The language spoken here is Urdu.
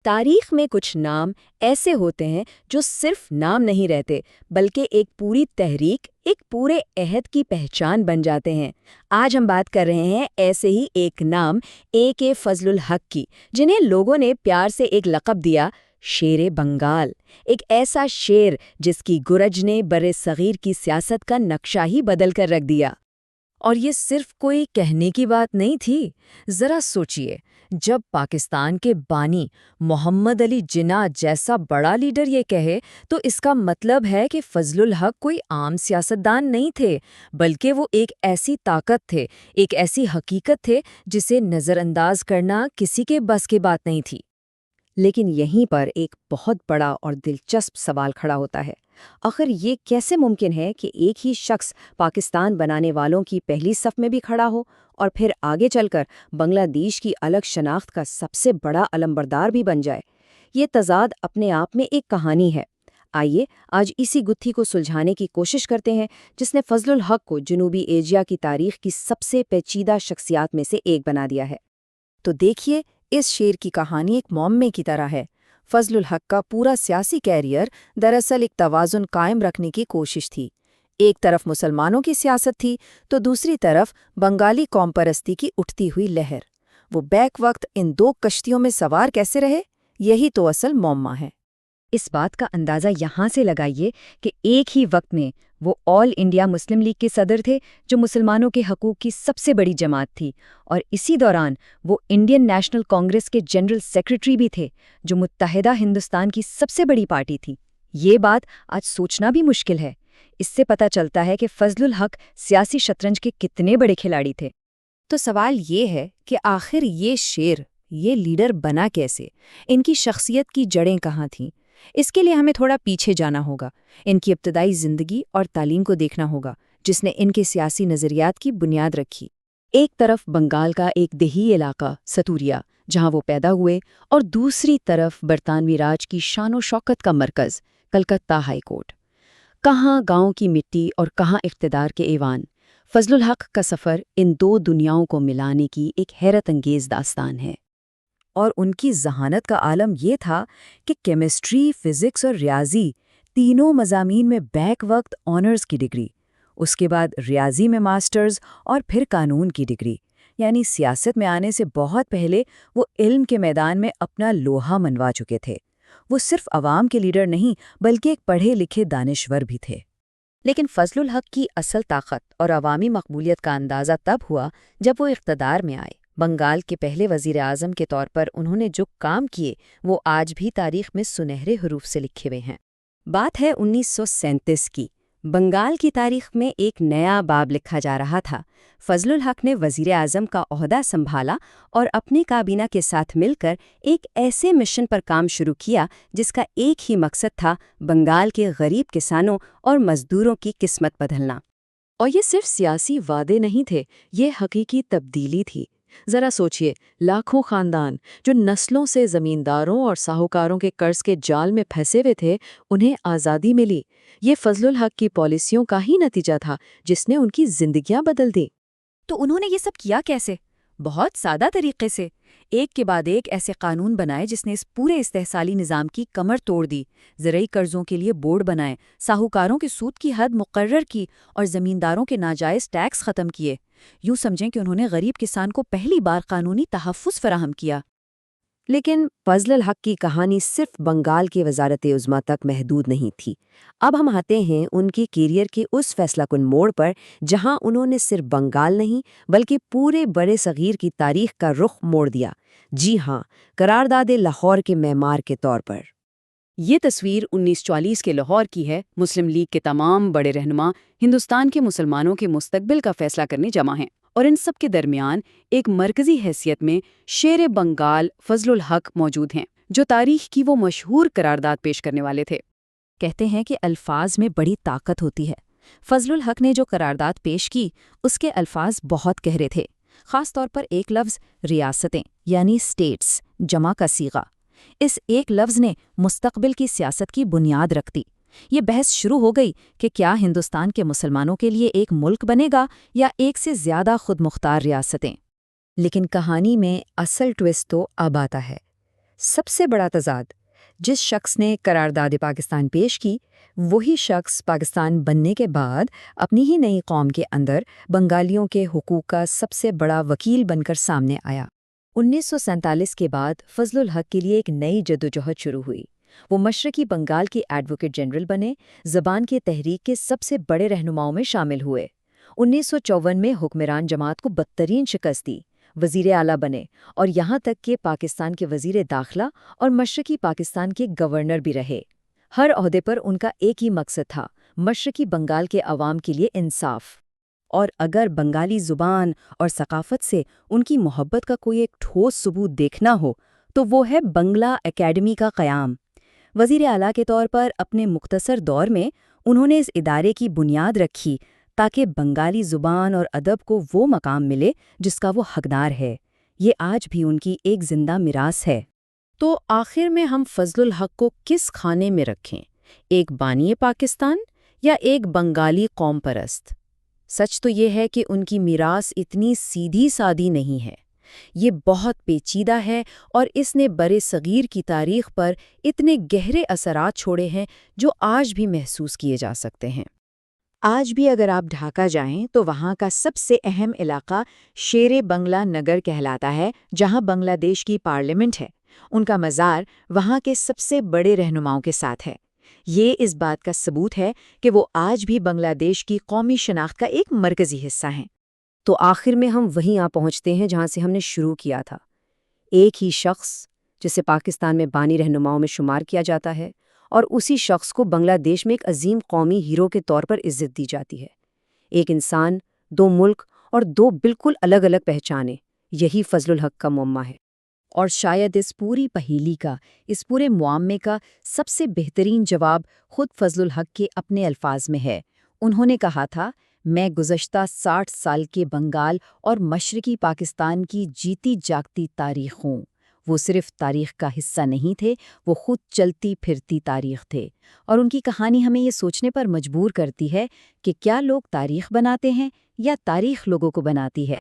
تاریخ میں کچھ نام ایسے ہوتے ہیں جو صرف نام نہیں رہتے بلکہ ایک پوری تحریک، ایک پورے عہد کی پہچان بن جاتے ہیں۔ آج ہم بات کر رہے ہیں ایسے ہی ایک نام اے فضل الحق کی، جنہیں لوگوں نے پیار سے ایک لقب دیا، شیر بنگال۔ ایک ایسا شیر جس کی گرج نے برِ صغیر کی سیاست کا نقشہ ہی بدل کر رکھ دیا۔ اور یہ صرف کوئی کہنے کی بات نہیں تھی۔ ذرا سوچئے، جب پاکستان کے بانی محمد علی جناح جیسا بڑا لیڈر یہ کہے تو اس کا مطلب ہے کہ فضل الحق کوئی عام سیاستدان نہیں تھے، بلکہ وہ ایک ایسی طاقت تھے، ایک ایسی حقیقت تھے جسے نظر انداز کرنا کسی کے بس کی بات نہیں تھی۔ لیکن یہیں پر ایک بہت بڑا اور دلچسپ سوال کھڑا ہوتا ہے۔ آخر یہ کیسے ممکن ہے کہ ایک ہی شخص پاکستان بنانے والوں کی پہلی صف میں بھی کھڑا ہو اور پھر آگے چل کر بنگلہ دیش کی الگ شناخت کا سب سے بڑا علمبردار بھی بن جائے؟ یہ تضاد اپنے آپ میں ایک کہانی ہے۔ آئیے آج اسی گتھی کو سلجھانے کی کوشش کرتے ہیں جس نے فضل الحق کو جنوبی ایشیا کی تاریخ کی سب سے پیچیدہ شخصیات میں سے ایک بنا دیا ہے۔ تو دیکھیے، اس شیر کی کہانی ایک معمے کی طرح ہے۔ فضل الحق کا پورا سیاسی کیریئر دراصل ایک توازن قائم رکھنے کی کوشش تھی۔ ایک طرف مسلمانوں کی سیاست تھی تو دوسری طرف بنگالی قوم پرستی کی اٹھتی ہوئی لہر۔ وہ بیک وقت ان دو کشتیوں میں سوار کیسے رہے؟ یہی تو اصل معمہ ہے۔ اس بات کا اندازہ یہاں سے لگائیے کہ ایک ہی وقت میں وہ آل انڈیا مسلم لیگ کے صدر تھے، جو مسلمانوں کے حقوق کی سب سے بڑی جماعت تھی، اور اسی دوران وہ انڈین نیشنل کانگریس کے جنرل سیکریٹری بھی تھے، جو متحدہ ہندوستان کی سب سے بڑی پارٹی تھی۔ یہ بات آج سوچنا بھی مشکل ہے۔ اس سے پتہ چلتا ہے کہ فضل الحق سیاسی شطرنج کے کتنے بڑے کھلاڑی تھے۔ تو سوال یہ ہے کہ آخر یہ شیر، یہ لیڈر بنا کیسے؟ ان کی شخصیت کی جڑیں کہاں تھیں؟ اس کے لیے ہمیں تھوڑا پیچھے جانا ہوگا، ان کی ابتدائی زندگی اور تعلیم کو دیکھنا ہوگا، جس نے ان کے سیاسی نظریات کی بنیاد رکھی۔ ایک طرف بنگال کا ایک دیہی علاقہ ستوریا، جہاں وہ پیدا ہوئے، اور دوسری طرف برطانوی راج کی شان و شوکت کا مرکز کلکتہ ہائی کورٹ۔ کہاں گاؤں کی مٹی اور کہاں اقتدار کے ایوان۔ فضل الحق کا سفر ان دو دنیاؤں کو ملانے کی ایک حیرت انگیز داستان ہے۔ اور ان کی ذہانت کا عالم یہ تھا کہ کیمسٹری، فزکس اور ریاضی تینوں مضامین میں بیک وقت آنرز کی ڈگری، اس کے بعد ریاضی میں ماسٹرز اور پھر قانون کی ڈگری، یعنی سیاست میں آنے سے بہت پہلے وہ علم کے میدان میں اپنا لوہا منوا چکے تھے۔ وہ صرف عوام کے لیڈر نہیں بلکہ ایک پڑھے لکھے دانشور بھی تھے۔ لیکن فضل الحق کی اصل طاقت اور عوامی مقبولیت کا اندازہ تب ہوا جب وہ اقتدار میں آئے۔ بنگال کے پہلے وزیر اعظم کے طور پر انہوں نے جو کام کیے وہ آج بھی تاریخ میں سنہرے حروف سے لکھے ہوئے ہیں۔ بات ہے 1937 کی۔ بنگال کی تاریخ میں ایک نیا باب لکھا جا رہا تھا۔ فضل الحق نے وزیر اعظم کا عہدہ سنبھالا اور اپنی کابینہ کے ساتھ مل کر ایک ایسے مشن پر کام شروع کیا جس کا ایک ہی مقصد تھا، بنگال کے غریب کسانوں اور مزدوروں کی قسمت بدلنا۔ اور یہ صرف سیاسی وعدے نہیں تھے، یہ حقیقی تبدیلی تھی۔ ذرا سوچئے، لاکھوں خاندان جو نسلوں سے زمینداروں اور ساہوکاروں کے قرض کے جال میں پھنسے ہوئے تھے، انہیں آزادی ملی۔ یہ فضل الحق کی پالیسیوں کا ہی نتیجہ تھا جس نے ان کی زندگیاں بدل دیں۔ تو انہوں نے یہ سب کیا کیسے؟ بہت سادہ طریقے سے۔ ایک کے بعد ایک ایسے قانون بنائے جس نے اس پورے استحصالی نظام کی کمر توڑ دی۔ زرعی قرضوں کے لیے بورڈ بنائے، ساہوکاروں کے سود کی حد مقرر کی اور زمینداروں کے ناجائز ٹیکس ختم کیے۔ یوں سمجھیں کہ انہوں نے غریب کسان کو پہلی بار قانونی تحفظ فراہم کیا۔ لیکن فضل الحق کی کہانی صرف بنگال کے وزارت عظمیٰ تک محدود نہیں تھی۔ اب ہم آتے ہیں ان کے کیریئر کے اس فیصلہ کن موڑ پر جہاں انہوں نے صرف بنگال نہیں بلکہ پورے برے صغیر کی تاریخ کا رخ موڑ دیا۔ جی ہاں، قرارداد لاہور کے معمار کے طور پر۔ یہ تصویر 1940 کے لاہور کی ہے۔ مسلم لیگ کے تمام بڑے رہنما ہندوستان کے مسلمانوں کے مستقبل کا فیصلہ کرنے جمع ہیں، اور ان سب کے درمیان ایک مرکزی حیثیت میں شیر بنگال فضل الحق موجود ہیں، جو تاریخ کی وہ مشہور قرارداد پیش کرنے والے تھے۔ کہتے ہیں کہ الفاظ میں بڑی طاقت ہوتی ہے۔ فضل الحق نے جو قرارداد پیش کی اس کے الفاظ بہت گہرے تھے، خاص طور پر ایک لفظ ریاستیں یعنی اسٹیٹس جمع کا صیغہ۔ اس ایک لفظ نے مستقبل کی سیاست کی بنیاد رکھ دی۔ یہ بحث شروع ہو گئی کہ کیا ہندوستان کے مسلمانوں کے لیے ایک ملک بنے گا یا ایک سے زیادہ خود مختار ریاستیں۔ لیکن کہانی میں اصل ٹویسٹ تو اب آتا ہے۔ سب سے بڑا تضاد، جس شخص نے قرارداد پاکستان پیش کی، وہی شخص پاکستان بننے کے بعد اپنی ہی نئی قوم کے اندر بنگالیوں کے حقوق کا سب سے بڑا وکیل بن کر سامنے آیا۔ 1947 کے بعد فضل الحق کے لیے ایک نئی جدوجہد شروع ہوئی۔ وہ مشرقی بنگال کے ایڈوکیٹ جنرل بنے، زبان کے تحریک کے سب سے بڑے رہنماؤں میں شامل ہوئے۔ 1954 میں حکمران جماعت کو بدترین شکست دی، وزیر اعلیٰ بنے اور یہاں تک کہ پاکستان کے وزیر داخلہ اور مشرقی پاکستان کے گورنر بھی رہے۔ ہر عہدے پر ان کا ایک ہی مقصد تھا، مشرقی بنگال کے عوام کے لیے انصاف۔ اور اگر بنگالی زبان اور ثقافت سے ان کی محبت کا کوئی ایک ٹھوس ثبوت دیکھنا ہو تو وہ ہے بنگلہ اکیڈمی کا قیام۔ وزیر اعلیٰ کے طور پر اپنے مختصر دور میں انہوں نے اس ادارے کی بنیاد رکھی تاکہ بنگالی زبان اور ادب کو وہ مقام ملے جس کا وہ حقدار ہے۔ یہ آج بھی ان کی ایک زندہ میراث ہے۔ تو آخر میں ہم فضل الحق کو کس کھانے میں رکھیں، ایک بانی پاکستان یا ایک بنگالی قوم پرست؟ سچ تو یہ ہے کہ ان کی میراث اتنی سیدھی سادی نہیں ہے، یہ بہت پیچیدہ ہے اور اس نے برِ صغیر کی تاریخ پر اتنے گہرے اثرات چھوڑے ہیں جو آج بھی محسوس کیے جا سکتے ہیں۔ آج بھی اگر آپ ڈھاکہ جائیں تو وہاں کا سب سے اہم علاقہ شیر بنگلہ نگر کہلاتا ہے، جہاں بنگلہ دیش کی پارلیمنٹ ہے۔ ان کا مزار وہاں کے سب سے بڑے رہنماؤں کے ساتھ ہے۔ یہ اس بات کا ثبوت ہے کہ وہ آج بھی بنگلہ دیش کی قومی شناخت کا ایک مرکزی حصہ ہیں۔ تو آخر میں ہم وہیں آ پہنچتے ہیں جہاں سے ہم نے شروع کیا تھا، ایک ہی شخص جسے پاکستان میں بانی رہنماؤں میں شمار کیا جاتا ہے، اور اسی شخص کو بنگلہ دیش میں ایک عظیم قومی ہیرو کے طور پر عزت دی جاتی ہے۔ ایک انسان، دو ملک اور دو بالکل الگ الگ پہچانیں، یہی فضل الحق کا معمہ ہے۔ اور شاید اس پوری پہیلی کا، اس پورے معامے کا سب سے بہترین جواب خود فضل الحق کے اپنے الفاظ میں ہے۔ انہوں نے کہا تھا، میں گزشتہ 60 سال کے بنگال اور مشرقی پاکستان کی جیتی جاگتی تاریخ ہوں۔ وہ صرف تاریخ کا حصہ نہیں تھے، وہ خود چلتی پھرتی تاریخ تھے۔ اور ان کی کہانی ہمیں یہ سوچنے پر مجبور کرتی ہے کہ کیا لوگ تاریخ بناتے ہیں یا تاریخ لوگوں کو بناتی ہے؟